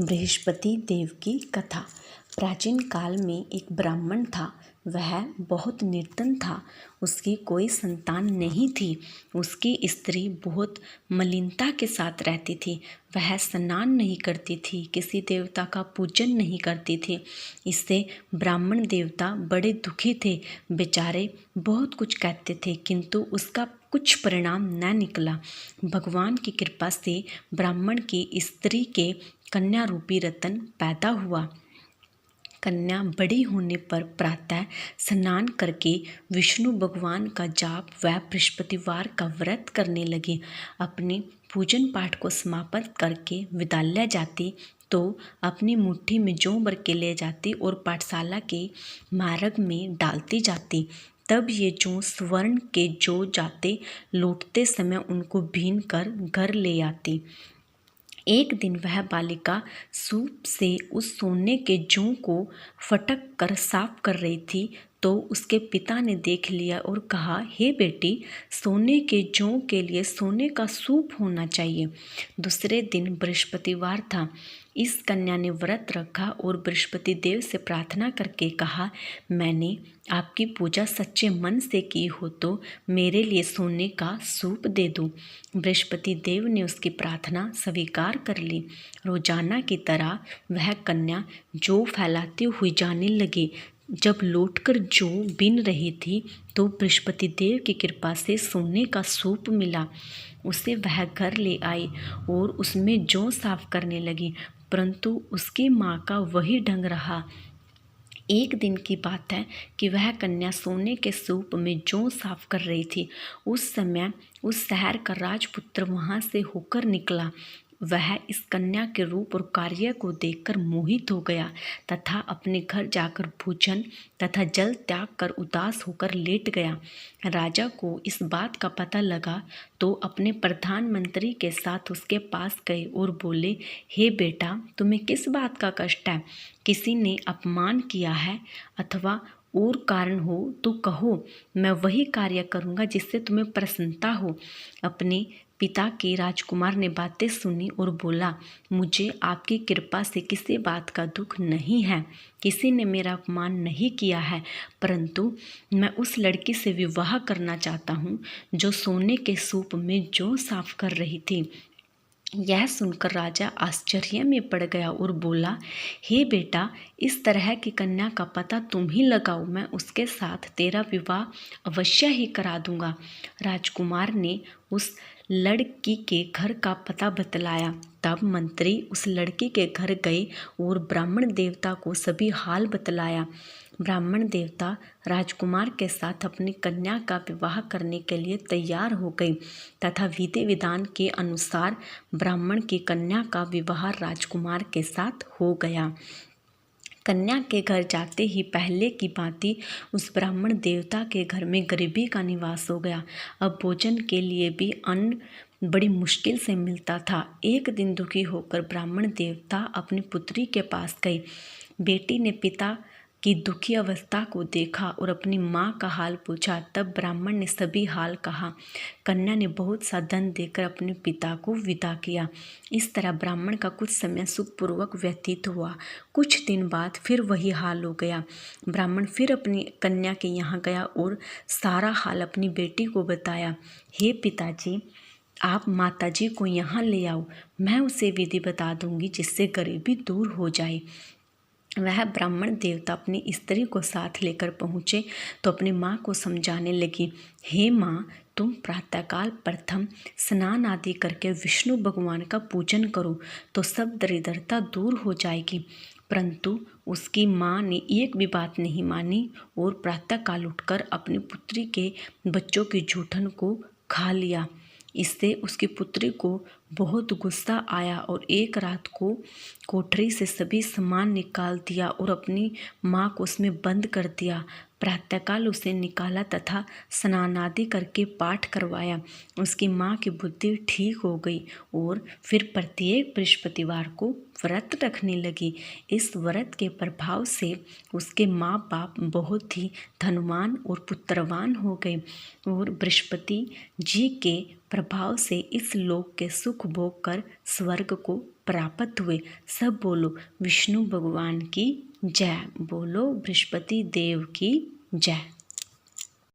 बृहस्पति देव की कथा। प्राचीन काल में एक ब्राह्मण था। वह बहुत निर्धन था। उसकी कोई संतान नहीं थी। उसकी स्त्री बहुत मलिनता के साथ रहती थी। वह स्नान नहीं करती थी, किसी देवता का पूजन नहीं करती थी। इससे ब्राह्मण देवता बड़े दुखी थे। बेचारे बहुत कुछ कहते थे, किंतु उसका कुछ परिणाम न निकला। भगवान की कृपा से ब्राह्मण की स्त्री के कन्या रूपी रतन पैदा हुआ। कन्या बड़ी होने पर प्रातः स्नान करके विष्णु भगवान का जाप व बृहस्पतिवार का व्रत करने लगी। अपने पूजन पाठ को समाप्त करके विद्यालय जाती तो अपनी मुट्ठी में जौ भर के ले जाती और पाठशाला के मार्ग में डालती जाती। तब ये जौ स्वर्ण के जौ जाते लौटते समय उनको भीन कर घर ले आती। एक दिन वह बालिका सूप से उस सोने के जौ को फटक कर साफ कर रही थी तो उसके पिता ने देख लिया और कहा, हे बेटी, सोने के जौ के लिए सोने का सूप होना चाहिए। दूसरे दिन बृहस्पतिवार था। इस कन्या ने व्रत रखा और बृहस्पति देव से प्रार्थना करके कहा, मैंने आपकी पूजा सच्चे मन से की हो तो मेरे लिए सोने का सूप दे दो। बृहस्पति देव ने उसकी प्रार्थना स्वीकार कर ली। रोजाना की तरह वह कन्या जौ फैलाती हुई जाने लगी। जब लौटकर जौ बीन रही थी तो बृहस्पति देव की कृपा से सोने का सूप मिला। उसे वह घर ले आई और उसमें जौ साफ करने लगी, परंतु उसकी माँ का वही ढंग रहा। एक दिन की बात है कि वह कन्या सोने के सूप में जौ साफ कर रही थी। उस समय उस शहर का राजपुत्र वहां से होकर निकला। वह इस कन्या के रूप और कार्य को देखकर मोहित हो गया तथा अपने घर जाकर भोजन तथा जल त्याग कर उदास होकर लेट गया। राजा को इस बात का पता लगा तो अपने प्रधानमंत्री के साथ उसके पास गए और बोले, हे बेटा, तुम्हें किस बात का कष्ट है? किसी ने अपमान किया है अथवा और कारण हो तो कहो, मैं वही कार्य करूँगा जिससे तुम्हें प्रसन्नता हो। अपने पिता के राजकुमार ने बातें सुनी और बोला, मुझे आपकी कृपा से किसी बात का दुख नहीं है। किसी ने मेरा अपमान नहीं किया है, परंतु मैं उस लड़की से विवाह करना चाहता हूँ जो सोने के सूप में जौ साफ कर रही थी। यह सुनकर राजा आश्चर्य में पड़ गया और बोला, हे बेटा, इस तरह की कन्या का पता तुम ही लगाओ, मैं उसके साथ तेरा विवाह अवश्य ही करा दूंगा। राजकुमार ने उस लड़की के घर का पता बतलाया। तब मंत्री उस लड़की के घर गए और ब्राह्मण देवता को सभी हाल बतलाया। ब्राह्मण देवता राजकुमार के साथ अपनी कन्या का विवाह करने के लिए तैयार हो गए तथा विधि विधान के अनुसार ब्राह्मण की कन्या का विवाह राजकुमार के साथ हो गया। कन्या के घर जाते ही पहले की भांति उस ब्राह्मण देवता के घर में गरीबी का निवास हो गया। अब भोजन के लिए भी अन्न बड़ी मुश्किल से मिलता था। एक दिन दुखी होकर ब्राह्मण देवता अपनी पुत्री के पास गई। बेटी ने पिता की दुखी अवस्था को देखा और अपनी माँ का हाल पूछा। तब ब्राह्मण ने सभी हाल कहा। कन्या ने बहुत सा धन देकर अपने पिता को विदा किया। इस तरह ब्राह्मण का कुछ समय सुखपूर्वक व्यतीत हुआ। कुछ दिन बाद फिर वही हाल हो गया। ब्राह्मण फिर अपनी कन्या के यहाँ गया और सारा हाल अपनी बेटी को बताया। हे पिताजी, आप माताजी को यहाँ ले आओ, मैं उसे विधि बता दूंगी जिससे गरीबी दूर हो जाए। वह ब्राह्मण देवता अपनी स्त्री को साथ लेकर पहुँचे तो अपनी माँ को समझाने लगी, हे माँ, तुम प्रातःकाल प्रथम स्नान आदि करके विष्णु भगवान का पूजन करो तो सब दरिद्रता दूर हो जाएगी। परंतु उसकी माँ ने एक भी बात नहीं मानी और प्रातःकाल उठकर अपनी पुत्री के बच्चों की जूठन को खा लिया। इससे उसकी पुत्री को बहुत गुस्सा आया और एक रात को कोठरी से सभी सामान निकाल दिया और अपनी माँ को उसमें बंद कर दिया। प्रातःकाल उसे निकाला तथा स्नान आदि करके पाठ करवाया। उसकी माँ की बुद्धि ठीक हो गई और फिर प्रत्येक बृहस्पतिवार को व्रत रखने लगी। इस व्रत के प्रभाव से उसके माँ बाप बहुत ही धनवान और पुत्रवान हो गए और बृहस्पति जी के प्रभाव से इस लोक के सुख भोग कर स्वर्ग को प्राप्त हुए। सब बोलो विष्णु भगवान की जय। बोलो बृहस्पति देव की जय।